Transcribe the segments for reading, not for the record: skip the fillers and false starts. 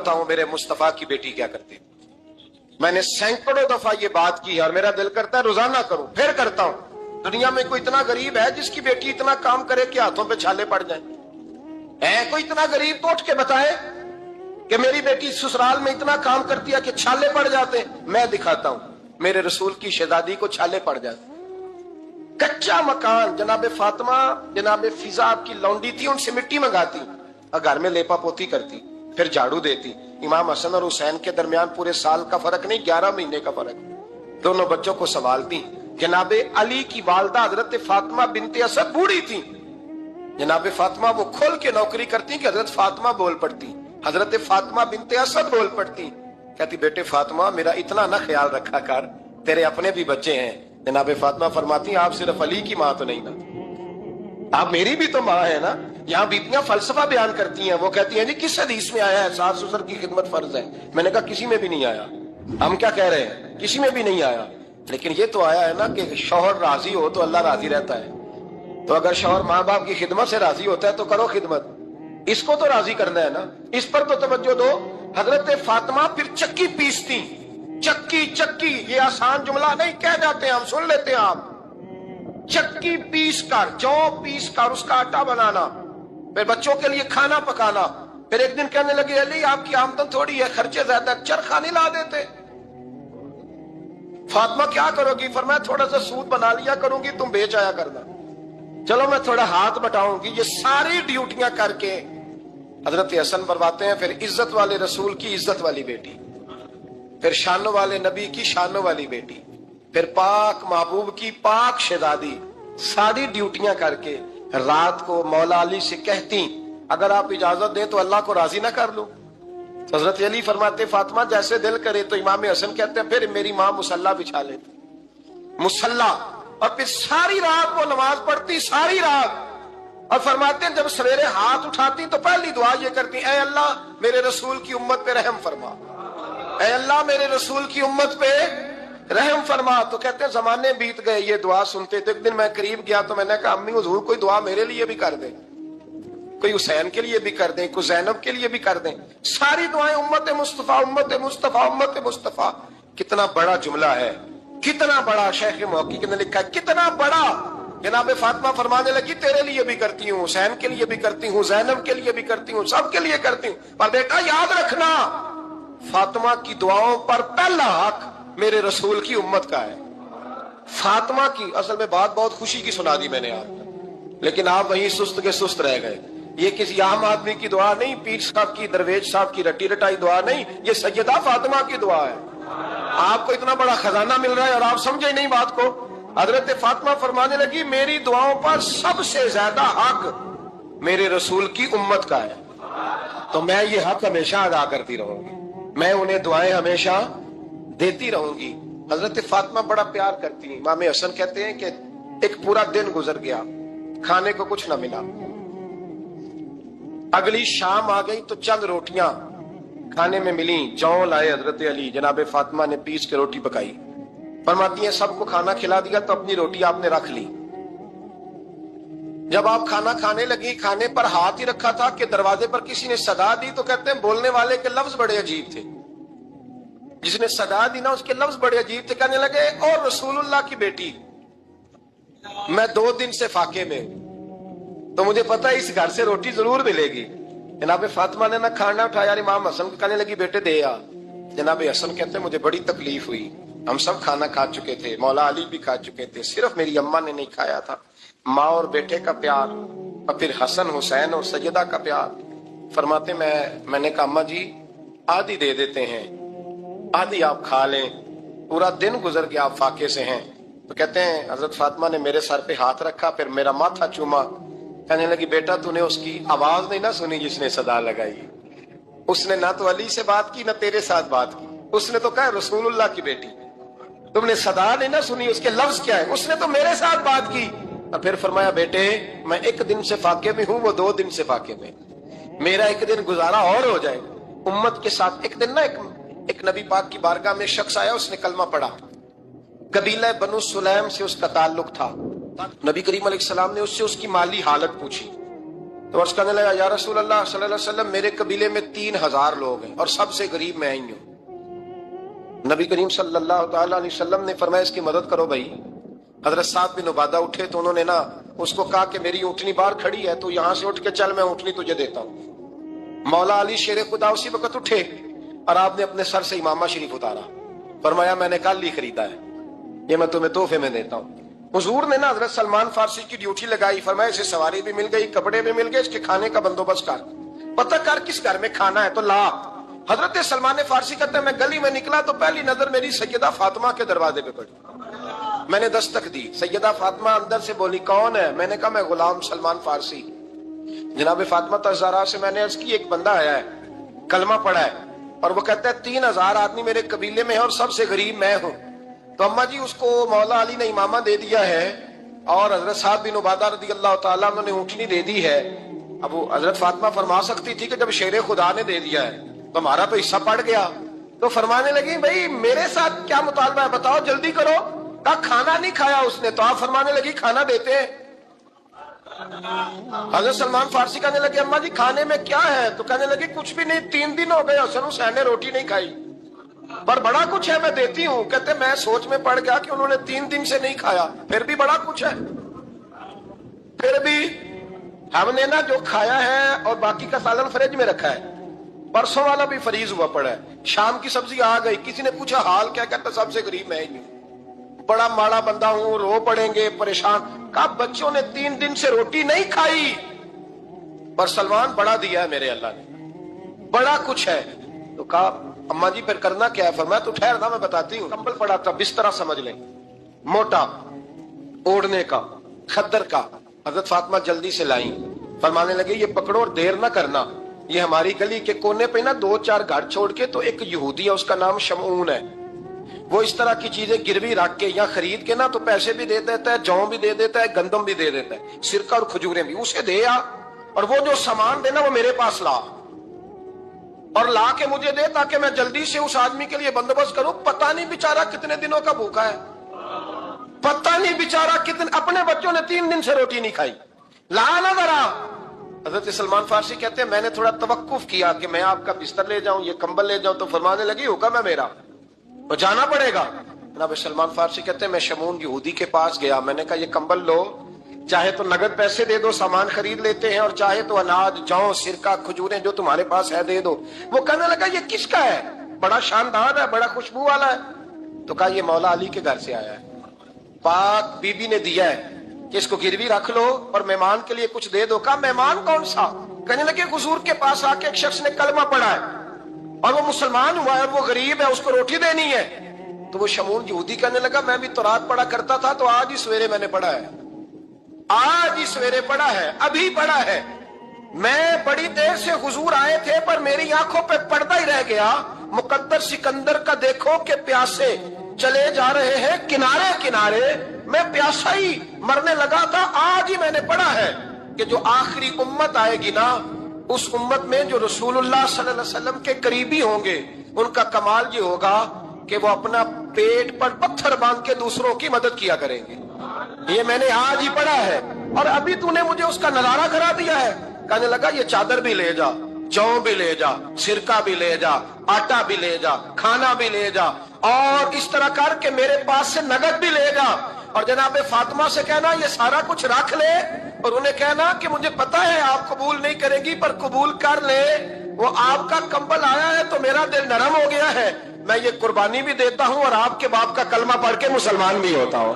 बताऊं मेरे मुस्तफा की बेटी क्या करती है। मैंने सैकड़ों दफा ये बात की और मेरा दिल करता है रोजाना करूं, फिर करता हूं। दुनिया में कोई इतना गरीब है जिसकी बेटी इतना काम करे कि हाथों पे छाले पड़ जाए? है कोई इतना गरीब तो उठ के बताए कि मेरी बेटी ससुराल में इतना काम करती है कि छाले पड़ जाते? मैं दिखाता हूं, मेरे रसूल की शहजादी को छाले पड़ जाते। कच्चा मकान, जनाबे फातिमा जनाबे फिजा की लौंडी थी, उनसे मिट्टी मंगाती और घर में लेपा पोती करती, फिर झाड़ू देती। इमाम हसन और हुसैन के दरमियान पूरे साल का फर्क नहीं, 11 महीने का फर्क। दोनों बच्चों को संभालती। जनाबे अली की वालदा हजरत फातिमा बिनते असद बूढ़ी थी। जनाबे फातिमा वो खोल के नौकरी करती कि हजरत फातिमा बोल पड़ती, हजरत फातिमा बिनते असद बोल पड़ती। कहती बेटे फातिमा मेरा इतना ना ख्याल रखा कर, तेरे अपने भी बच्चे हैं। जनाबे फातिमा फरमाती आप सिर्फ अली की माँ तो नहीं ना, आप मेरी भी तो माँ है ना। यहाँ बीतियां फलसफा बयान करती हैं, वो कहती हैं जी किस हदीस में आया है सास ससुर की खिदमत फर्ज है? मैंने कहा किसी में भी नहीं आया। हम क्या कह रहे हैं, किसी में भी नहीं आया, लेकिन ये तो आया है ना कि शौहर राजी हो तो अल्लाह राजी रहता है। तो अगर शौहर माँ बाप की खिदमत से राजी होता है तो करो खिदमत, इसको तो राजी करना है ना, इस पर तो तवज्जो दो। हजरत फातिमा फिर चक्की पीसती। चक्की चक्की ये आसान जुमला नहीं कह जाते, हम सुन लेते हैं आप। चक्की पीस कर, जौ पीस कर उसका आटा बनाना, फिर बच्चों के लिए खाना पकाना। फिर एक दिन कहने लगे अली आपकी आमदन थोड़ी है, खर्चे ज्यादा, चरखा नहीं ला देते? फातिमा क्या करोगी? फरमाया थोड़ा सा सूद बना लिया करूंगी, तुम बेच आया करना। चलो मैं थोड़ा हाथ बटाऊंगी। ये सारी ड्यूटियां करके हजरत हसन बरवाते हैं। फिर इज्जत वाले रसूल की इज्जत वाली बेटी, फिर शानों वाले नबी की शानों वाली बेटी, फिर पाक महबूब की पाक शहजादी, सारी ड्यूटियां करके रात को मौला अली से कहती अगर आप इजाजत दें तो अल्लाह को राजी ना कर लूं। तो हजरत अली फरमाते फातिमा जैसे दिल करे। तो इमाम हसन कहते हैं फिर मेरी माँ मुसल्ला बिछा लेती, मुसल्ला, और फिर सारी रात वो नमाज पढ़ती, सारी रात। और फरमाते हैं जब सवेरे हाथ उठाती तो पहली दुआ ये करती ऐ अल्लाह मेरे रसूल की उम्मत पे रहम फरमा, ऐ अल्लाह मेरे रसूल की उम्मत पे रहम फरमा। तो कहते हैं जमाने बीत गए ये दुआ सुनते। तो एक दिन मैं करीब गया तो मैंने कहा अम्मी हुजूर कोई दुआ मेरे लिए भी कर दे, कोई हुसैन के लिए भी कर दें, कोई ज़ैनब के लिए भी कर दें। सारी दुआएं उम्मत मुस्तफा उम्मत मुस्तफा उम्मत मुस्तफा। कितना बड़ा जुमला है, कितना बड़ा शेख मौकी ने लिखा है, कितना बड़ा। जनाबे फातिमा फरमाने लगी तेरे लिए भी करती हूँ, हुसैन के लिए भी करती हूँ, ज़ैनब के लिए भी करती हूँ, सबके लिए करती हूँ। पर बेटा याद रखना फातिमा की दुआओं पर पहला हक मेरे रसूल की उम्मत का है। फातिमा की असल में बात बहुत खुशी की सुना दी मैंने आपको, लेकिन आप वहीं सुस्त के सुस्त रह गए। ये किसी आम आदमी की दुआ नहीं, पीर साहब की, दरवेश साहब की रटी रटाई दुआ नहीं, ये सैयदा फातिमा की दुआ है। आपको इतना बड़ा खजाना मिल रहा है और आप समझे नहीं बात को। हजरत फातिमा फरमाने लगी मेरी दुआओं पर सबसे ज्यादा हक मेरे रसूल की उम्मत का है, तो मैं ये हक हमेशा अदा करती रहूंगी, मैं उन्हें दुआएं हमेशा देती रहूंगी। हजरत फातिमा बड़ा प्यार करती हैं। इमाम हसन कहते हैं कि एक पूरा दिन गुजर गया, खाने को कुछ ना मिला। अगली शाम आ गई तो चंद रोटियां खाने में मिली, जौ लाए हजरत अली, जनाबे फातिमा ने पीस के रोटी पकाई। फरमाती हैं सबको खाना खिला दिया तो अपनी रोटी आपने रख ली। जब आप खाना खाने लगी, खाने पर हाथ ही रखा था कि दरवाजे पर किसी ने सदा दी। तो कहते हैं बोलने वाले के लफ्ज बड़े अजीब थे, जिसने सदा दी ना उसके लफ्ज बड़े अजीब थे। कहने लगे और रसूलुल्लाह की बेटी मैं 2 दिन से फाके में हूं, तो मुझे पता है इस घर से रोटी जरूर मिलेगी। जनाबे फातिमा ने ना खाना उठाया, इमाम हसन को कहने लगी बेटे दे आ। जनाबे हसन कहते हैं मुझे बड़ी तकलीफ हुई, हम सब खाना खा चुके थे, मौला अली भी खा चुके थे, सिर्फ मेरी अम्मा ने नहीं खाया था। माँ और बेटे का प्यार, और फिर हसन हुसैन और सैयदा का प्यार। फरमाते मैंने कहा अम्मा जी आधी दे देते हैं, आधी आप खा लें, पूरा दिन गुजर गया आप फाके से हैं। तो कहते हैं हजरत फातिमा ने मेरे सर पे हाथ रखा, फिर मेरा माथा चूमा। कहने लगी बेटा तूने उसकी आवाज नहीं ना सुनी जिसने सदा लगाई, उसने ना तो अली से बात की ना तेरे साथ बात की, उसने तो कहा रसूलुल्लाह की बेटी। तुमने सदा नहीं ना सुनी, उसके लफ्ज क्या है, उसने तो मेरे साथ बात की। और फिर फरमाया बेटे मैं 1 दिन से फाके में हूं, वो 2 दिन से फाके में, मेरा 1 दिन गुजारा और हो जाए उम्मत के साथ। एक दिन ना एक नबी पाक की बारगाह में शख्स आया, उसने कलमा पढ़ा, कबीला बनु सुलैम से उसका ताल्लुक था। नबी करीम अलैहिस्सलाम ने उससे उसकी माली हालत पूछी। تو عرض کرنے لگا یا رسول اللہ صلی اللہ علیہ وسلم میرے قبیلے میں 3000 لوگ ہیں اور سب سے غریب میں ہی ہوں۔ نبی کریم صلی اللہ تعالی علیہ وسلم نے فرمایا اس کی مدد کرو بھائی۔ حضرت سعد بن عبادہ اٹھے تو انہوں نے نا اس کو کہا کہ میری اونٹنی باہر کھڑی ہے تو یہاں سے اٹھ کے چل، میں اونٹنی تجھے دیتا ہوں۔ مولا علی شیر خدا اسی وقت اٹھے اور آپ نے اپنے سر سے امامہ شریف اتارا، فرمایا میں نے کل ہی خریدا ہے، یہ میں تمہیں تحفے میں دیتا ہوں۔ حضور نے نا حضرت سلمان فارسی کی ڈیوٹی لگائی، فرمایا اسے سواری بھی مل گئی، کپڑے بھی مل گئے، اس کے کھانے کا بندوبست کر، پتہ کر کس گھر میں کھانا ہے تو لا۔ حضرت سلمان فارسی کہتے ہیں میں گلی میں نکلا تو پہلی نظر میری سیدہ فاطمہ کے دروازے پہ پڑی، میں نے دستک دی، سیدہ فاطمہ اندر سے بولی کون ہے؟ میں نے کہا میں غلام سلمان فارسی۔ جناب فاطمہ الزہرا سے میں نے عرض کی ایک بندہ آیا ہے، کلمہ پڑھا ہے اور وہ کہتا ہے 3000 آدمی میرے قبیلے میں ہے اور سب سے غریب میں ہوں۔ تو اماں جی اس کو مولا علی نے امامہ دے دیا ہے اور حضرت سعد بن عبادہ رضی اللہ تعالیٰ عنہ نے اونٹنی دے دی ہے۔ اب وہ حضرت فاطمہ فرما سکتی تھی کہ جب شیر خدا نے دے دیا ہے تو ہمارا تو حصہ پڑ گیا، تو فرمانے لگی بھئی میرے ساتھ کیا مطالبہ ہے بتاؤ جلدی کرو۔ کہا کھانا نہیں کھایا اس نے، تو آپ فرمانے لگی کھانا دیتے ہیں۔ حضرت سلمان فارسی کہنے لگے اماں جی کھانے میں کیا ہے؟ تو کہنے لگی کچھ بھی نہیں، 3 دن ہو گئے حسن حسین نے روٹی نہیں کھائی، پر بڑا کچھ ہے میں دیتی ہوں۔ کہتے میں سوچ میں پڑ گیا کہ انہوں نے 3 دن سے نہیں کھایا، پھر بھی بڑا کچھ ہے، پھر بھی ہم نے نا جو کھایا ہے اور باقی کا سالن فریج میں رکھا ہے، پرسوں والا بھی فریز ہوا پڑا ہے، شام کی سبزی آ گئی۔ کسی نے پوچھا حال کیا؟ کہتا سب سے غریب میں ہی ہوں، بڑا ماڑا بندہ ہوں، رو پڑیں گے پریشان۔ کہا بچوں نے 3 دن سے روٹی نہیں کھائی، پر سلمان بڑا دیا ہے میرے اللہ نے، بڑا کچھ ہے۔ تو کہا اماں جی پھر کرنا کیا ہے؟ فرمایا تو ٹھہر نا میں بتاتی ہوں۔ کمبل پڑا تھا، بسترا سمجھ لیں، موٹا اوڑھنے کا، خدر کا۔ حضرت فاطمہ جلدی سے لائیں، فرمانے لگے یہ پکڑو اور دیر نہ کرنا، یہ ہماری گلی کے کونے پہ نا 2-4 گھر چھوڑ کے تو ایک یہودی ہے، اس کا نام شمعون ہے، وہ اس طرح کی چیزیں گروی رکھ کے یا خرید کے نا تو پیسے بھی دے دیتا ہے، جوں بھی دے دیتا ہے، گندم بھی دے دیتا ہے، سرکہ اور کھجوریں بھی، اسے دے آ اور وہ جو سامان دینا وہ میرے پاس لا اور لا کے مجھے دے تاکہ میں جلدی سے اس آدمی کے لیے بندوبست کروں۔ پتہ نہیں بیچارہ کتنے دنوں کا بھوکا ہے، پتہ نہیں بیچارہ کتنے، اپنے بچوں نے 3 دن سے روٹی نہیں کھائی، لا نہ ذرا۔ حضرت سلمان فارسی کہتے ہیں میں نے تھوڑا توقف کیا کہ میں آپ کا بستر لے جاؤں، یہ کمبل لے جاؤں، تو فرمانے لگی حکم ہے میرا، تو جانا پڑے گا۔ جناب سلمان فارسی کہتے ہیں میں شمعون یہودی کے پاس گیا، میں نے کہا یہ کمبل لو، چاہے تو نگد پیسے دے دو، سامان خرید لیتے ہیں، اور چاہے تو اناج، جوں، سرکہ، کھجوریں جو تمہارے پاس ہے دے دو۔ وہ کہنے لگا یہ کس کا ہے؟ بڑا شاندار ہے، بڑا خوشبو والا ہے۔ تو کہا یہ مولا علی کے گھر سے آیا ہے، پاک بی بی نے دیا ہے کہ اس کو گروی رکھ لو اور مہمان کے لیے کچھ دے دو۔ کہا مہمان کون سا؟ کہنے لگے حضور کے پاس آ کے ایک شخص نے کلمہ پڑھا ہے اور وہ مسلمان ہوا ہے اور وہ غریب ہے، اس کو روٹی دینی ہے۔ تو وہ شمعون یہودی کہنے لگا میں بھی تو رات پڑھا کرتا تھا، تو آج ہی سویرے میں نے پڑھا ہے، آج ہی سویرے پڑھا ہے، ابھی پڑھا ہے۔ میں بڑی دیر سے حضور آئے تھے پر میری آنکھوں پہ پردہ ہی رہ گیا، مقدر سکندر کا دیکھو کہ پیاسے چلے جا رہے ہیں کنارے کنارے، میں پیاسا ہی مرنے لگا تھا، آج ہی میں نے پڑھا ہے کہ جو آخری امت آئے گی نا، اس امت میں جو رسول اللہ صلی اللہ علیہ وسلم کے قریبی ہوں گے، ان کا کمال یہ ہوگا کہ وہ اپنا پیٹ پر پتھر باندھ کے دوسروں کی مدد کیا کریں گے۔ یہ میں نے آج ہی پڑھا ہے اور ابھی تو نے مجھے اس کا نظارہ کرا دیا ہے۔ کہنے لگا یہ چادر بھی لے جا، جوں بھی لے جا، سرکہ بھی لے جا، آٹا بھی لے جا، کھانا بھی لے جا، اور اس طرح کر کے میرے پاس سے نگد بھی لے جا، اور جناب فاطمہ سے کہنا یہ سارا کچھ رکھ لے، اور انہیں کہنا کہ مجھے پتا ہے آپ قبول نہیں کریں گی پر قبول کر لے، وہ آپ کا کمبل آیا ہے تو میرا دل نرم ہو گیا ہے، میں یہ قربانی بھی دیتا ہوں اور آپ کے باپ کا کلمہ پڑھ کے مسلمان بھی ہوتا ہوں۔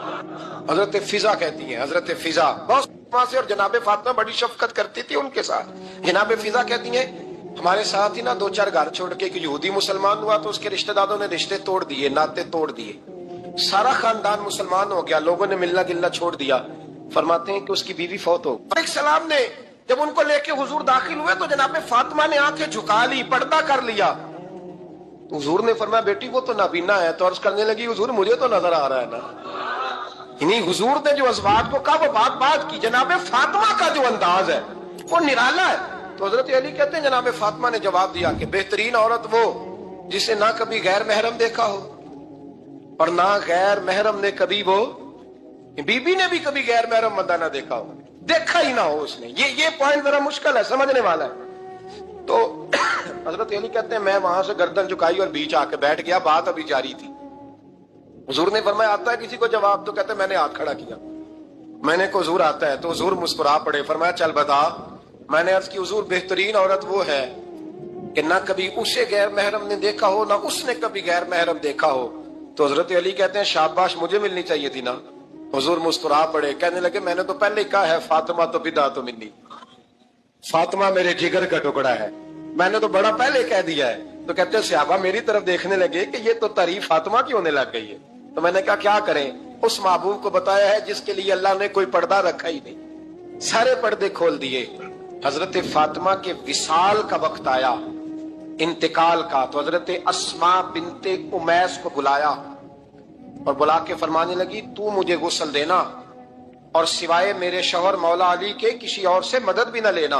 حضرت فضا کہتی ہیں، حضرت فضا بہت سے، اور جناب فاطمہ بڑی شفقت کرتی تھی ان کے ساتھ۔ جناب فضا کہتی ہیں ہمارے ساتھ ہی نا 2-4 گھر چھوڑ کے ایک یہودی مسلمان ہوا تو اس کے رشتہ داروں نے رشتے توڑ دیے، ناطے توڑ دیے، سارا خاندان مسلمان ہو گیا، لوگوں نے ملنا گلنا چھوڑ دیا۔ فرماتے ہیں کہ اس کی بیوی فوت ہو گئی۔ السلام نے جب ان کو لے کے حضور داخل ہوئے تو جناب فاطمہ نے آنکھیں جھکا لی، پردہ کر لیا۔ تو حضور نے فرمایا بیٹی وہ تو نابینا ہے، تو عرض کرنے لگی حضور مجھے تو نظر آ رہا ہے نا۔ یعنی حضور نے جو ازواج کو کہا وہ بات کی، جناب فاطمہ کا جو انداز ہے وہ نرالا ہے۔ تو حضرت علی کہتے ہیں جناب فاطمہ نے جواب دیا کہ بہترین عورت وہ جسے نہ کبھی غیر محرم دیکھا ہو اور نہ غیر محرم نے کبھی، وہ بی بی نے بھی کبھی غیر محرم بندہ نہ دیکھا ہو، देखा ही ना हो उसने। ये पॉइंट जरा मुश्किल है, समझने वाला है। तो हजरत अली कहते हैं मैं वहां से गर्दन झुकाई और बीच आके बैठ गया, बात अभी जारी थी। हुजूर ने फरमाया आता है किसी को जवाब? तो कहते हैं मैंने हाथ खड़ा किया। मैंने को हुजूर आता है? तो हुजूर मुस्कुरा पड़े, फरमाया चल बता। मैंने अर्ज की हुजूर बेहतरीन औरत वो है कि ना कभी उसे गैर महरम ने देखा हो, ना उसने कभी गैर महरम देखा हो। तो हजरत अली कहते हैं शाबाश, मुझे मिलनी चाहिए थी ना। हुजूर मुस्कुरा पड़े, कहने लगे मैंने तो पहले ही कहा है फातिमा तो बिदा तो मिन्नी, फातिमा मेरे जिगर का टुकड़ा है, मैंने तो बड़ा पहले कह दिया है। तो कहते हैं सहाबा मेरी तरफ देखने लगे कि ये तो तारीफ फातिमा की होने लग गई है। तो मैंने कहा क्या करें, उस महबूब को बताया है जिसके लिए अल्लाह ने कोई पर्दा रखा ही नहीं, सारे पर्दे खोल दिए। हजरत फातिमा के विसाल का वक्त आया, इंतकाल का, तो हजरत अस्मा बिनते उमैस को बुलाया और बुला के फरमाने लगी तू मुझे गुस्ल देना और सिवाय मेरे शौहर मौला अली के किसी और से मदद भी न लेना।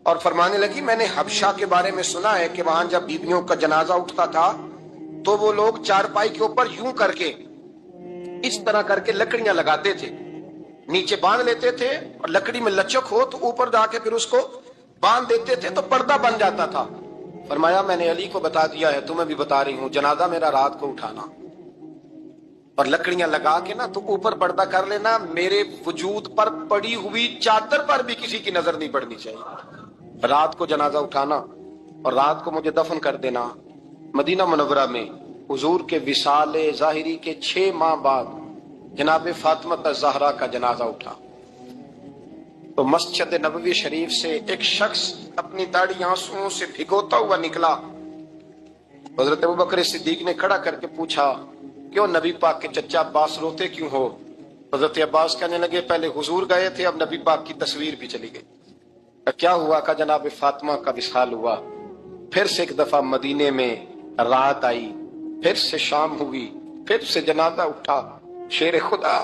और फरमाने लगी मैंने हबशा के बारे में सुना है कि वहां जब बीवियों का जनाजा उठता था तो वो लोग चारपाई के ऊपर यूं करके इस तरह करके लकड़ियां लगाते थे, नीचे बांध लेते थे और लकड़ी में लचक हो तो ऊपर जाके फिर उसको बांध देते थे तो पर्दा बन जाता था। फरमाया मैंने अली को बता दिया है, तुम्हें भी बता रही हूं, जनाजा मेरा रात को उठाना और लकड़ियां लगा के ना तो ऊपर पर्दा कर लेना, मेरे वजूद पर पड़ी हुई चादर पर भी किसी की नजर नहीं पड़नी चाहिए। रात को जनाजा उठाना और रात को मुझे दफन कर देना। मदीना मुनव्वरा में हुजूर के विसाले जाहिरी के 6 माह बाद जनाब फातिमा ज़हरा का जनाजा उठा। तो मस्जिद नबवी शरीफ से एक शख्स अपनी दाढ़ी आंसुओं से भिगोता हुआ निकला। हजरत अबू बकर सिद्दीक ने खड़ा करके पूछा क्यों नबी पाक के चचा अब्बास रोते क्यों हो? हजरत अब्बास कहने लगे पहले हुजूर गए थे, अब नबी पाक की तस्वीर भी चली गई। क्या हुआ? का जनाब फातिमा का विसाल हुआ। फिर से एक दफा मदीने में रात आई, फिर से शाम हुई, फिर से जनाजा उठा। शेर खुदा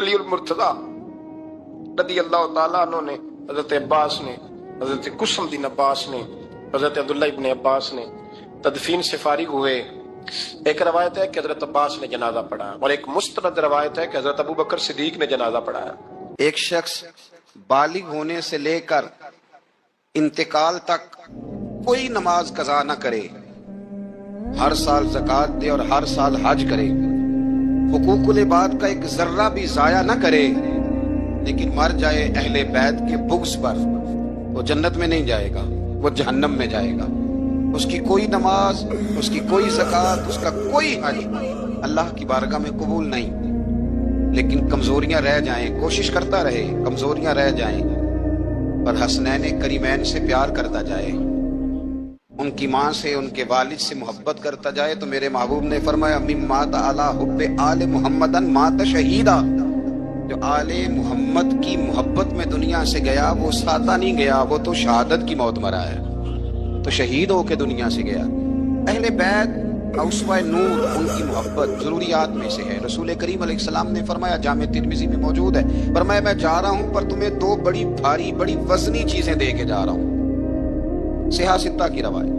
अली उल मुर्तजा रदी अल्लाह ताला अन्हु ने, हजरत अब्बास ने, हजरत कुसुमुद्दीन अब्बास ने, हजरत अब्दुल्लाह इब्ने अब्बास ने तदफीन से फारिग हुए। एक रवायत है कि हजरत अब्बास ने जनाजा पढ़ाया और एक मुस्तनद रवायत है कि हजरत अबू बकर सिद्दीक ने जनाजा पढ़ाया। एक शख्स बालिग होने से लेकर इंतकाल तक कोई नमाज कज़ा न करे, हर साल ज़कात दे और हर साल हज करे, हुकूकुल इबाद का एक जर्रा भी जाया न करे, लेकिन मर जाए अहले बैत के बुग़्ज़ पर, वो जन्नत में नहीं जाएगा, वो जहन्नम में जाएगा। उसकी कोई नमाज, उसकी कोई ज़कात, उसका कोई हज अल्लाह की बारगाह में कबूल नहीं। लेकिन कमजोरियां रह जाएं, कोशिश करता रहे, कमजोरियां रह जाएं, पर हसनैन करीमैन से प्यार करता जाए, उनकी माँ से, उनके वालिद से मोहब्बत करता जाए। तो मेरे महबूब ने फरमाया मिम्मात अला हुब्बे आले मुहम्मदन मात शहीदा, जो आले मुहम्मद की मोहब्बत में दुनिया से गया वो सादा नहीं गया, वो तो शहादत की मौत मरा है, तो शहीद होके दुनिया से गया। अहले बैत उसवा नूर, उनकी मोहब्बत जरूरियात में से है। रसूल करीम अलैहिस्सलाम ने फरमाया, जामे तिर्मिज़ी में मौजूद है, फरमाया मैं जा रहा हूं पर तुम्हें 2 बड़ी भारी बड़ी वजनी चीजें दे के जा रहा हूं। सिहासित्ता की रवायत,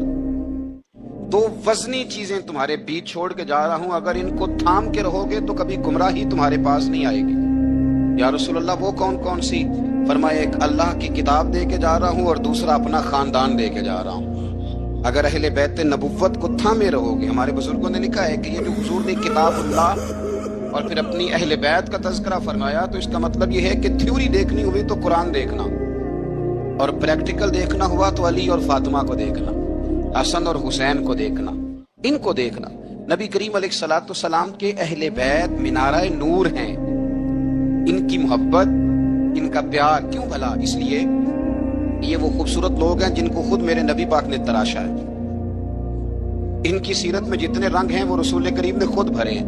2 वजनी चीजें तुम्हारे बीच छोड़ के जा रहा हूं, अगर इनको थाम के रहोगे तो कभी गुमराही तुम्हारे पास नहीं आएगी। या रसूलल्लाह वो कौन कौन सी? फरमाया एक अल्लाह की किताब दे के जा रहा हूं और दूसरा अपना खानदान दे के जा रहा हूं। अगर अहले बैत नबुव्वत को थामे रहोगे, हमारे बुजुर्गों ने लिखा है कि ये जो हुजूर ने किताबुल्लाह और फिर अपनी अहले बैत का तज़किरा फरमाया, तो इसका मतलब ये है कि थ्योरी देखनी हुई तो कुरान देखना और प्रैक्टिकल देखना हुआ तो अली और फातिमा को देखना, हसन और हुसैन को देखना, इनको देखना। नबी करीम अलैहिस्सलाम के अहले बैत मिनारा नूर हैं, इनकी मोहब्बत, इनका प्यार क्यों भला? इसलिए ये वो खूबसूरत लोग हैं जिनको खुद मेरे नबी पाक ने तराशा है। इनकी सीरत में जितने रंग हैं वो रसूल करीम ने खुद भरे हैं।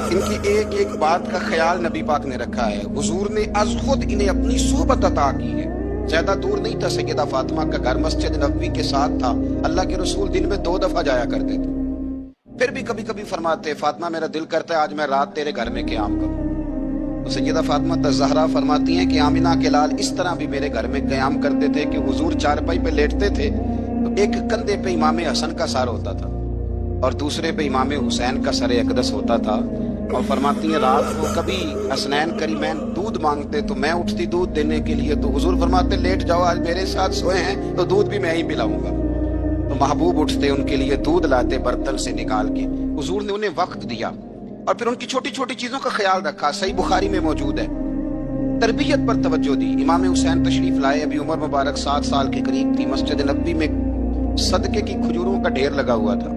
इनकी एक एक बात का ख्याल नबी पाक ने रखा है। हुजूर ने अज खुद इन्हें अपनी सोहबत अता की है। ज्यादा दूर नहीं था, सैयदा फातिमा का घर मस्जिद नबवी के साथ था। अल्लाह के रसूल दिन में 2 दफा जाया करते थे। फिर भी कभी कभी फरमाते, फातिमा मेरा दिल करता है आज मैं रात तेरे घर में क़याम करूं। तो सैयदा फातिमा ज़हरा फरमाती हैं कि आमिना के लाल इस तरह भी मेरे घर में क़याम करते थे कि हुजूर चारपाई पे लेटते थे तो एक कंधे पे इमाम हसन का सर होता था और दूसरे पे इमाम हुसैन का सर अक़दस होता था। और फरमाती हैं रात को कभी हसनैन करीमैन दूध मांगते तो मैं उठती दूध देने के लिए, तो हुजूर फरमाते लेट जाओ, आज मेरे साथ सोए हैं तो दूध भी मैं ही पिलाऊंगा। तो महबूब उठते उनके लिए दूध लाते बर्तन से निकाल के। हुजूर ने उन्हें वक्त दिया और फिर उनकी छोटी छोटी चीजों का ख्याल रखा। सही बुखारी में मौजूद है। तरबियत पर तवज्जो दी। इमाम हुसैन तशरीफ लाए, अभी उम्र मुबारक 7 साल के करीब थी। मस्जिद नबी में सदके की खजूरों का ढेर लगा हुआ था।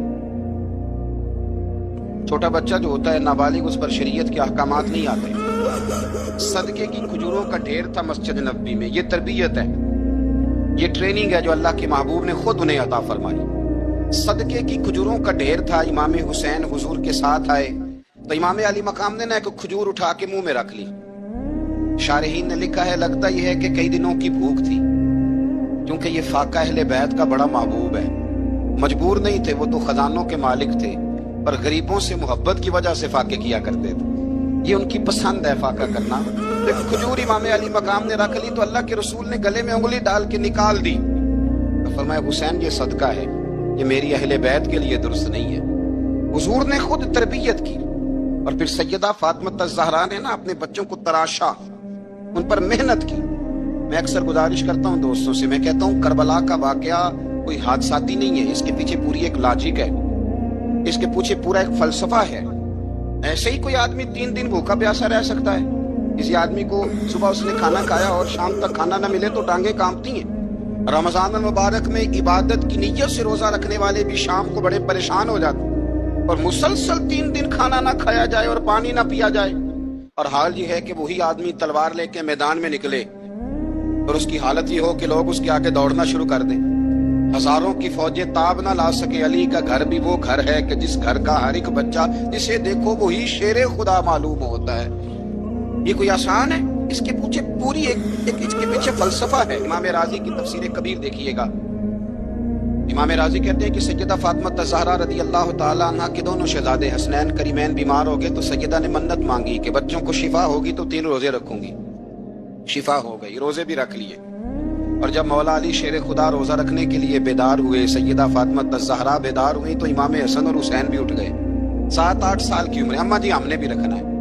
छोटा बच्चा जो होता है नाबालिग, उस पर शरीयत के अहकामात नहीं आते। सदके की खजूरों का ढेर था मस्जिद नबी में। ये तरबियत है, ये ट्रेनिंग है जो अल्लाह के महबूब ने खुद उन्हें अता फरमाई। सदके की खजूरों का ढेर था। इमाम हुसैन हुजूर के साथ आए तो इमाम अली मकाम ने ना एक खजूर उठा के मुंह में रख ली। शारहीन ने लिखा है लगता यह है कि कई दिनों की भूख थी, क्योंकि ये फाका अहले बैत का बड़ा महबूब है। मजबूर नहीं थे, वो तो खजानों के मालिक थे, पर गरीबों से मोहब्बत की वजह से फाके किया करते थे। ये उनकी पसंद है फाका करना। तो खजूर इमाम अली मकाम ने रख ली तो अल्लाह के रसूल ने गले में उंगली डाल के निकाल दी। तो फरमाया हुसैन ये सदका है, ये मेरी अहले बैत के लिए दुरुस्त नहीं है। हुजूर ने खुद तरबियत की। और फिर सैयदा फातिमा ज़हरा ने ना अपने बच्चों को तराशा, उन पर मेहनत की। मैं अक्सर गुजारिश करता हूँ दोस्तों से, मैं कहता हूँ करबला का वाकया कोई हादसाती नहीं है, इसके पीछे पूरी एक लॉजिक है, इसके पीछे पूरा एक फलसफा है। ऐसे ही कोई आदमी 3 दिन भूखा प्यासा रह सकता है। किसी आदमी को सुबह उसने खाना खाया और शाम तक खाना न मिले तो टांगे कांपती हैं। रमजान मुबारक में इबादत की नीयत से रोजा रखने वाले भी शाम को बड़े परेशान हो जाते हैं। और मुसलसल 3 दिन खाना ना खाया जाए और पानी ना पिया जाए, और हाल ये है कि वही आदमी तलवार लेके मैदान में निकले और उसकी हालत ये हो कि लोग उसके आगे दौड़ना शुरू कर दें। हजारों की फौजें ताब ना ला सके। अली का घर भी वो घर है कि जिस घर का हर एक बच्चा जिसे देखो वही शेरे खुदा मालूम होता है। ये कोई आसान है? इसके पीछे पूरी एक इसके पीछे फलसफा है। इमाम राजी की तफसीर कबीर देखिएगा। इमाम राजी कहते हैं कि सैयदा फातिमा ज़हरा रदी अल्लाह ताला अन्हा के दोनों शहजादे हसनैन करीमैन बीमार हो गए तो सैयदा ने मन्नत मांगी कि बच्चों को शिफा होगी तो 3 रोजे रखूंगी। शिफा हो गई, रोजे भी रख लिए। और जब मौला अली शेर खुदा रोजा रखने के लिए बेदार हुए, सैयदा फातिमा ज़हरा बेदार हुई, तो इमाम हसन और हुसैन भी उठ गए। 7-8 साल की उम्र। अम्मा जी हमने भी रखना है।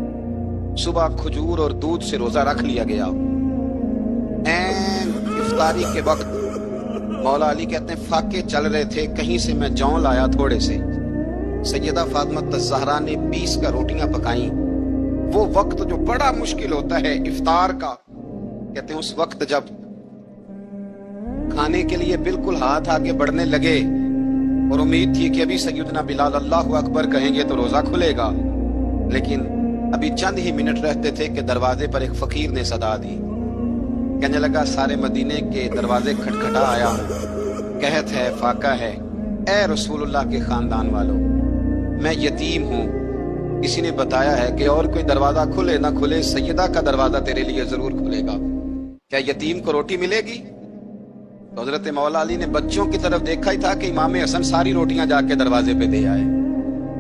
सुबह खजूर और दूध से रोजा रख लिया गया। इफ्तारी के वक्त मौला अली कहते हैं फाके चल रहे थे, कहीं से मैं जौ लाया थोड़े से। सैयदा फातिमा ज़हरा ने 20 का रोटियां पकाई। वो वक्त जो बड़ा मुश्किल होता है इफ्तार का, कहते हैं उस वक्त जब खाने के लिए बिल्कुल हाथ आगे बढ़ने लगे और उम्मीद थी कि अभी सैयदना बिलाल अल्लाहु अकबर कहेंगे तो रोजा खुलेगा, लेकिन अभी चंद ही मिनट रहते थे कि दरवाजे पर एक फकीर ने सदा दी। कहने लगा सारे मदीने के दरवाजे खटखटा आया हूं, कहत है फाका है, ए रसूलुल्लाह के खानदान वालों, मैं यतीम हूं। किसी ने बताया है कि और कोई दरवाजा खुले ना खुले, सैयदा का दरवाजा तेरे लिए जरूर खुलेगा। क्या यतीम को रोटी मिलेगी? तो हजरत मौला अली ने बच्चों की तरफ देखा ही था कि इमाम हसन सारी रोटियां जाके दरवाजे पे दे आए।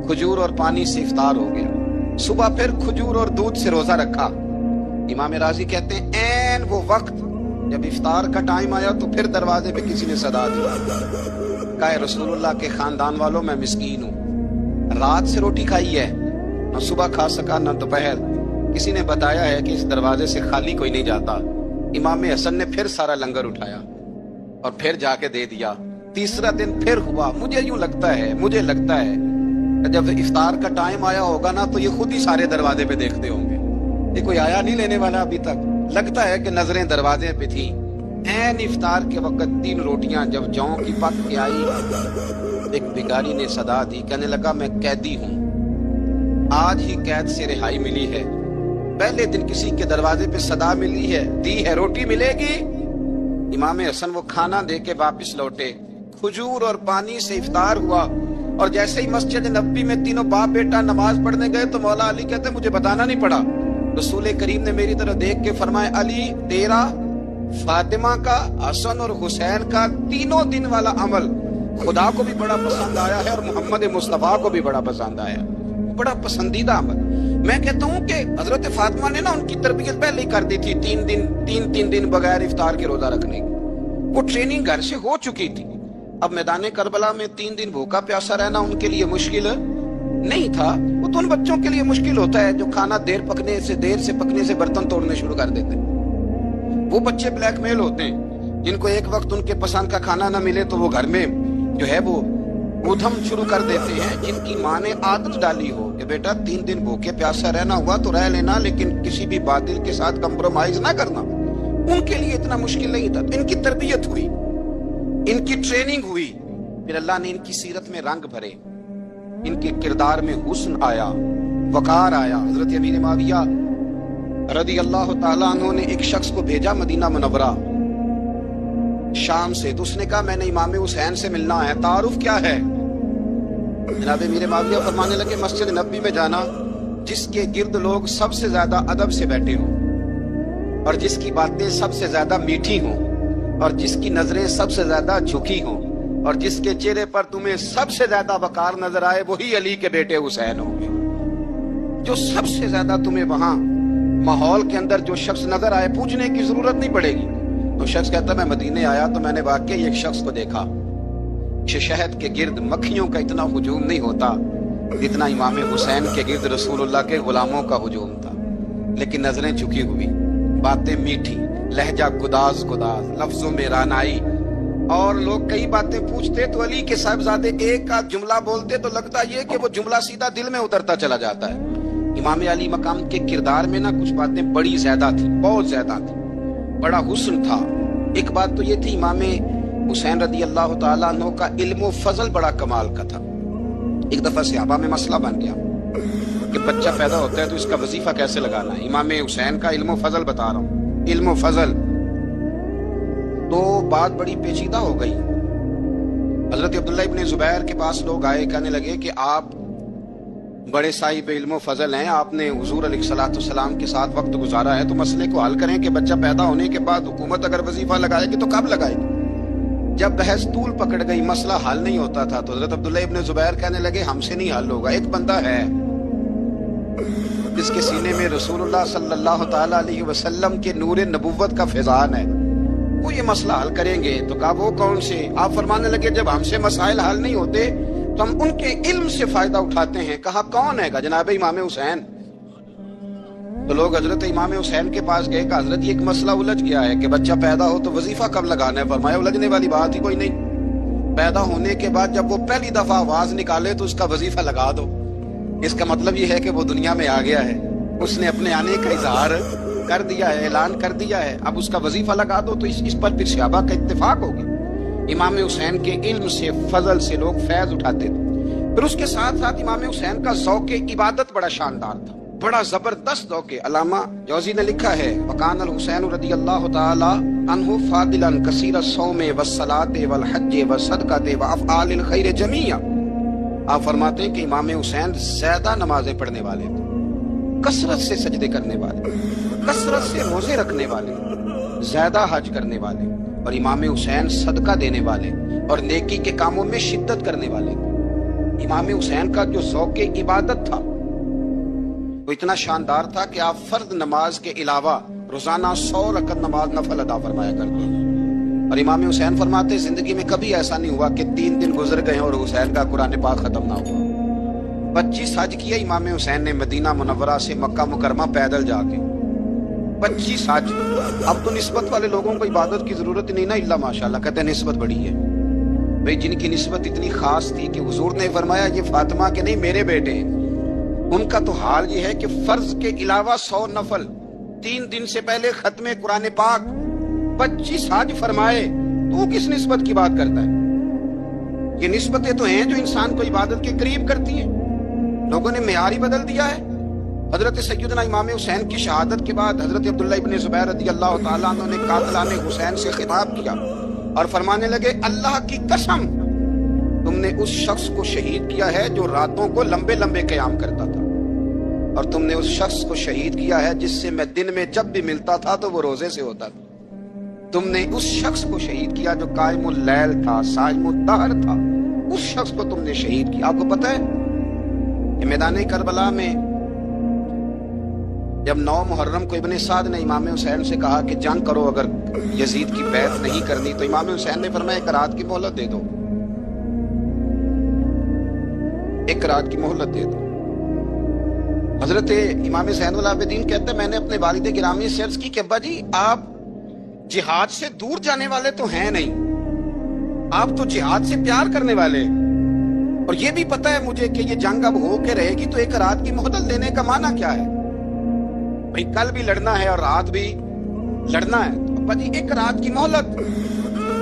खजूर और पानी से इफ्तार हो गया। सुबह फिर खजूर और दूध से रोजा रखा। इमाम राजी कहते हैं ऐन वो वक्त जब इफ्तार का टाइम आया तो फिर दरवाजे पे किसी ने सदा दी, कहा रसूलुल्लाह के खानदान वालों मैं मिस्कीन हूँ, रात से रोटी खाई है, न सुबह खा सका न दोपहर। किसी ने बताया है कि इस दरवाजे से खाली कोई नहीं जाता। इमाम हसन ने फिर सारा लंगर उठाया और फिर जाके दे दिया। तीसरा दिन फिर हुआ। मुझे लगता है जब इफ्तार का टाइम आया होगा ना तो ये खुद ही सारे दरवाजे पे देखते होंगे, ये कोई आया नहीं लेने वाला अभी तक। लगता है कि नजरें दरवाजे पे थी। ऐन इफ्तार के वक्त 3 रोटियां जब जौ की पक के आई, एक भिखारी ने सदा दी। कहने लगा मैं कैदी हूं, आज ही कैद से रिहाई मिली है। पहले दिन किसी के दरवाजे पे सदा मिली है, दी है रोटी मिलेगी। इमाम हसन वो खाना दे के वापिस लौटे। खजूर और पानी से इफ्तार हुआ और जैसे ही मस्जिद नबी में तीनों बाप बेटा नमाज पढ़ने गए तो मौला अली कहते मुझे बताना नहीं पड़ा। रसूल करीम ने मेरी तरफ देख के फरमाया अली तेरा, फातिमा का, हसन और हुसैन का 3 दिन वाला अमल खुदा को भी बड़ा पसंद आया है और मोहम्मद मुस्तफा को भी बड़ा पसंद आया, बड़ा पसंदीदा अमल। मैं कहता हूँ कि हजरत फातिमा ने ना उनकी तरबियत पहले ही कर दी थी। 3 दिन बगैर इफ्तार के रोजा रखने की वो ट्रेनिंग घर से हो चुकी थी। अब मैदान करबला में 3 दिन भूखा प्यासा रहना उनके लिए मुश्किल नहीं था। वो तो उन बच्चों के लिए मुश्किल होता है जो खाना देर से पकने से बर्तन तोड़ने शुरू कर देते हैं। वो बच्चे ब्लैकमेल होते हैं जिनको एक वक्त उनके पसंद का खाना ना मिले तो वो घर में जो है वो उधम शुरू कर देते हैं। जिनकी माँ ने आदत डाली हो कि बेटा 3 दिन भूखे प्यासा रहना हुआ तो रह लेना, लेकिन किसी भी बातिल के साथ कंप्रोमाइज ना करना, उनके लिए इतना मुश्किल नहीं था। तो इनकी तरबियत हुई, इनकी ट्रेनिंग हुई, फिर अल्लाह ने इनकी सीरत में रंग भरे, इनके किरदार में हुस्न आया, वकार आया। हजरत अमीर माविया रदी अल्लाह ताला अन्हु ने एक शख्स को भेजा मदीना मुनव्वरा शाम से, तो उसने कहा मैंने इमाम हुसैन से मिलना है, तारुफ क्या है? जनाब अमीर माविया फरमाने लगे मस्जिद नबी में जाना जिसके गिर्द लोग सबसे ज्यादा अदब से बैठे हों और जिसकी बातें सबसे ज्यादा मीठी हों और जिसकी नजरें सबसे ज्यादा झुकी हों और जिसके चेहरे पर तुम्हें सबसे ज्यादा वकार नजर आए, वही अली के बेटे हुसैन होंगे। जो सबसे ज्यादा तुम्हें वहां माहौल के अंदर जो शख्स नजर आए, पूछने की जरूरत नहीं पड़ेगी। तो शख्स कहता मैं मदीने आया तो मैंने वाकई एक शख्स को देखा, शहद के गिर्द मक्खियों का इतना हुजूम नहीं होता जितना इमाम हुसैन के गिर्द रसूलुल्लाह के गुलामों का हुजूम था, लेकिन नजरें झुकी हुई, बातें मीठी, लहजा गुदाज गुदाज, लफ्जों में रानाई, और लोग कई बातें पूछते तो अली के साहिबजादे एक का जुमला बोलते तो लगता ये कि वो जुमला सीधा दिल में उतरता चला जाता है। इमाम अली मकाम के किरदार में ना कुछ बातें बड़ी ज्यादा थी, बहुत ज्यादा थी, बड़ा हुस्न था। एक बात तो ये थी इमाम हुसैन रदी अल्लाह ताला अन्हु का इल्म फजल बड़ा कमाल का था। एक दफा सहाबा में मसला बन गया कि बच्चा पैदा होता है तो इसका वजीफा कैसे लगाना है। इमाम हुसैन का इल्म फजल बता रहा हूँ, इल्म फजल। तो बात बड़ी पेचीदा हो गई। हजरत अब्दुल्ला इब्ने जुबैर के पास लोग आए, कहने लगे कि आप बड़े साहिब इल्म फजल हैं, आपने हुजूर अलैहिस्सलाम के साथ वक्त गुजारा है, तो मसले को हल करें कि बच्चा पैदा होने के बाद हुकूमत अगर वजीफा लगाएगी तो कब लगाएगी। जब बहस तूल पकड़ गई, मसला हल नहीं होता था, तो हजरत अब्दुल्ला इब्ने जुबैर कहने लगे हमसे नहीं हल होगा। एक बंदा है जिसके सीने में रसूलुल्लाह सल्लल्लाहु तआला अलैहि वसल्लम के नूर नबुव्वत का फैजान है, वो ये मसला हल करेंगे। तो कहा वो कौन से? आप फरमाने लगे जब हमसे मसाइल हल नहीं होते तो हम उनके इल्म से फायदा उठाते हैं। कहा कौन है? जनाब इमाम हुसैन। तो लोग हजरत इमाम हुसैन के पास गए, कहा हजरत ये एक मसला उलझ गया है कि बच्चा पैदा हो तो वजीफा कब लगाना है। फरमाया उलझने वाली बात ही कोई नहीं, पैदा होने के बाद जब वो पहली दफा आवाज निकाले तो उसका वजीफा लगा दो। इसका मतलब ये है कि वो दुनिया में आ गया है, उसने अपने आने का इजहार कर दिया है, ऐलान कर दिया है, अब उसका वजीफा लगा दो। तो इस पर फिर सहाबा का इत्तेफाक हो गया। इमाम हुसैन के इल्म से, फजल से लोग फैज उठाते थे। फिर उसके साथ साथ इमाम हुसैन का ज़ौक़े इबादत बड़ा शानदार था, बड़ा जबरदस्त ज़ौक़े। अल्लामा जौज़ी ने लिखा है वकान अल हुसैन रदियल्लाहु ताला अन्हु फादिलन कसीर सौमे वस्सलाते वल हज्जे व सदक़ते व अफ़आलिल खैर जमीआ। आप फरमाते हैं कि इमाम हुसैन ज्यादा नमाजें पढ़ने वाले थे, कसरत से सजदे करने वाले, कसरत से रोजे रखने वाले, ज्यादा हज करने वाले, और इमाम हुसैन सदका देने वाले और नेकी के कामों में शिद्दत करने वाले। इमाम हुसैन का जो ज़ौक़े इबादत था वो इतना शानदार था कि आप फर्द नमाज के अलावा रोजाना 100 रकत नमाज नफल अदा फरमाया करते। और इमाम हुसैन फरमाते जिंदगी में कभी ऐसा नहीं हुआ कि 3 दिन गुजर गए और हुसैन का कुरान पाक खत्म ना हुआ। 25 हज किया इमाम हुसैन ने मदीना मुनव्वरा से मक्का मुकरमा पैदल जाके, 25 हज। अब तो निस्बत वाले लोगों को इबादत की जरूरत नहीं ना, इल्ला माशाल्लाह, कहते हैं निस्बत बड़ी है। भाई जिनकी निस्बत इतनी खास थी कि हुजूर ने फरमाया ये फातिमा के नहीं मेरे बेटे हैं, उनका तो हाल ये है कि फर्ज के अलावा 100 नफल, 3 दिन से पहले खत्मे कुरान पाक, 25 हज फरमाए, तो वो किस निस्बत की बात करता है? ये निस्बतें तो हैं जो इंसान को इबादत के करीब करती हैं। लोगों ने मेयार ही बदल दिया है। हजरत सैयदना इमाम हुसैन की शहादत के बाद हजरत अब्दुल्ला इब्ने जुबैर रज़ी अल्लाह ताला अन्हु ने कातिलाने हुसैन से खिताब किया और फरमाने लगे अल्लाह की कसम तुमने उस शख्स को शहीद किया है जो रातों को लंबे लंबे क़याम करता था, और तुमने उस शख्स को शहीद किया है जिससे मैं दिन में जब भी मिलता था तो वो रोजे से होता था। तुमने उस शख्स को शहीद किया जो कायमुल लैल था, साइमुद दहर था, उस शख्स को तुमने शहीद किया। आपको पता है कि मैदान करबला में जब 9 मुहर्रम को इब्ने साद ने इमाम हुसैन से कहा कि जंग करो, अगर यजीद की बैत नहीं करनी, तो इमाम हुसैन ने फरमाया एक रात की मोहलत दे दो, एक रात की मोहलत दे दो। हजरत इमाम ज़ैनुल आबिदीन कहते हैं मैंने अपने वालिद गिरामी से अर्ज की कि अब्बा जी आप जिहाद से दूर जाने वाले तो हैं नहीं, आप तो जिहाद से प्यार करने वाले, और ये भी पता है मुझे कि ये जंग अब हो के रहेगी, तो एक रात की मोहलत लेने का माना क्या है? भाई कल भी लड़ना है और रात भी लड़ना है, तो अब्बा जी एक रात की मोहलत।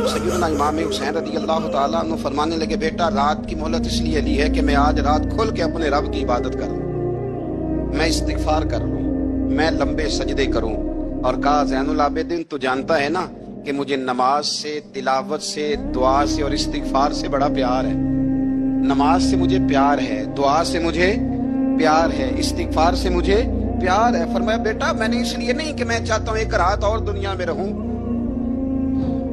सैयदना इमाम हुसैन रज़ी अल्लाह ताला अन्हु फरमाने लगे बेटा रात की मोहलत इसलिए ली है कि मैं आज रात खोल के अपने रब की इबादत करूं, मैं इस्तिगफार करूं, मैं लंबे सजदे करूं। और कहा ज़ैनुल आबिदीन तू जानता है ना कि मुझे नमाज से, तिलावत से, दुआ से और इस्तिगफार से बड़ा प्यार है। नमाज से मुझे प्यार है, दुआ से मुझे प्यार है, इस्तिगफार से मुझे प्यार है। फरमाया बेटा मैंने इसलिए नहीं कि मैं चाहता हूं एक रात और दुनिया में रहूं।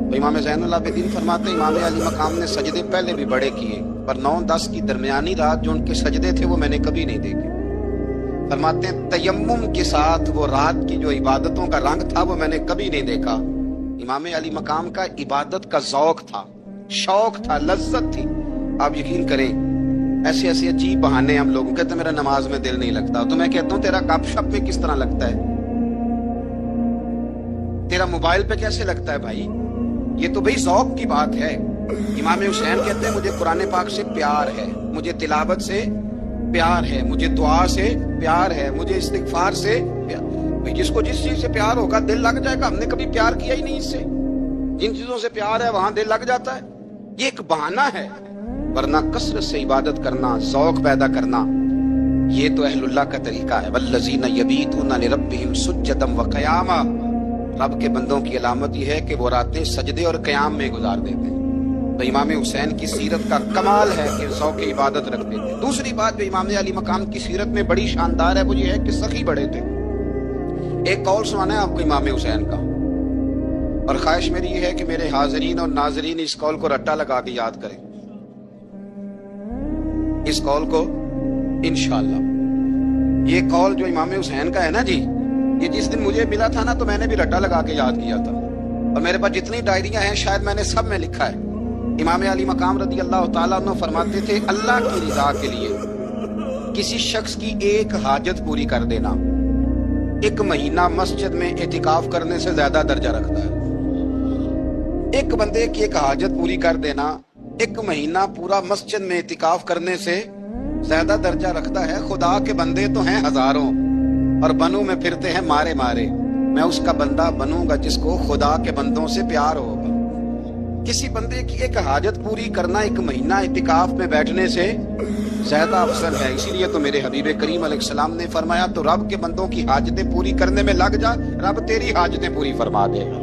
तो इमाम ज़ैनुल आबिदीन फरमाते इमाम अली मकाम ने सजदे पहले भी बड़े किए, पर 9-10 की दरमियानी रात जो उनके सजदे थे वो मैंने कभी नहीं देखे। फरमाते हैं तयम्मुम के साथ वो रात की जो इबादतों का रंग था वो मैंने कभी नहीं देखा। इमाम अली मकाम का इबादत का ज़ौक था, शौक था, लज्जत थी। आप यकीन करें ऐसे ऐसे अजीब बहाने हम लोगों कहते मेरा नमाज में दिल नहीं लगता, तो मैं कहता हूं तेरा गपशप में किस तरह लगता है, तेरा मोबाइल पे कैसे लगता है भाई? ये तो भाई ज़ौक की बात है। इमाम हुसैन कहते हैं मुझे कुरान पाक से प्यार है, मुझे तिलावत से प्यार है, मुझे दुआ से प्यार है, मुझे इस्तिगफार से प्यार। भाई जिसको जिस चीज से प्यार होगा दिल लग जाएगा। हमने कभी प्यार किया ही नहीं इससे, जिन चीजों से प्यार है वहां दिल लग जाता है। ये एक बहाना है, वरना कसरत से इबादत करना, ज़ौक पैदा करना, ये तो अहलुल्लाह का तरीका है। वल्लज़ीना यबीतूना लिरब्बिहिम सुज्जदम व क़यामा, रब के बंदों की अलामत यह है कि वो रातें सजदे और क़याम में गुजार देते हैं। तो इमाम हुसैन की सीरत का कमाल है कि ज़ौक़ इबादत रखते थे। दूसरी बात जो इमाम अली मकाम की सीरत में बड़ी शानदार है वो ये है कि सखी बड़े थे। एक कौल सुनाना है आपको इमाम हुसैन का, और ख्वाहिश मेरी ये है कि मेरे हाज़रीन और नाज़रीन इस कौल को रट्टा लगा के याद करें, इस कौल को इंशाअल्लाह। ये कौल जो इमाम हुसैन का है ना जी, ये जिस दिन मुझे मिला था ना तो मैंने भी रट्टा लगा के याद किया था, और मेरे पास जितनी डायरियां हैं शायद मैंने सब में लिखा है। इमाम अली मकाम रज़ी अल्लाह ताला अन्हु फरमाते थे अल्लाह की रिजा के लिए किसी शख्स की एक हाजत पूरी कर देना 1 महीना मस्जिद में एतिकाफ करने से ज्यादा दर्जा रखता है। एक बंदे की एक हाजत पूरी कर देना 1 महीना पूरा मस्जिद में एतिकाफ करने से ज्यादा दर्जा रखता है। खुदा के बंदे तो हैं हजारों और बनू में फिरते हैं मारे मारे, मैं उसका बंदा बनूंगा जिसको खुदा के बंदों से प्यार होगा। किसी बंदे की एक हाजत पूरी करना 1 महीना इतिकाफ में बैठने से ज्यादा अफजल है। इसीलिए तो मेरे हबीब करीम अलैहिस्सलाम ने फरमाया तो रब के बंदों की हाजतें पूरी करने में लग जा, रब तेरी हाजतें पूरी फरमा देगा।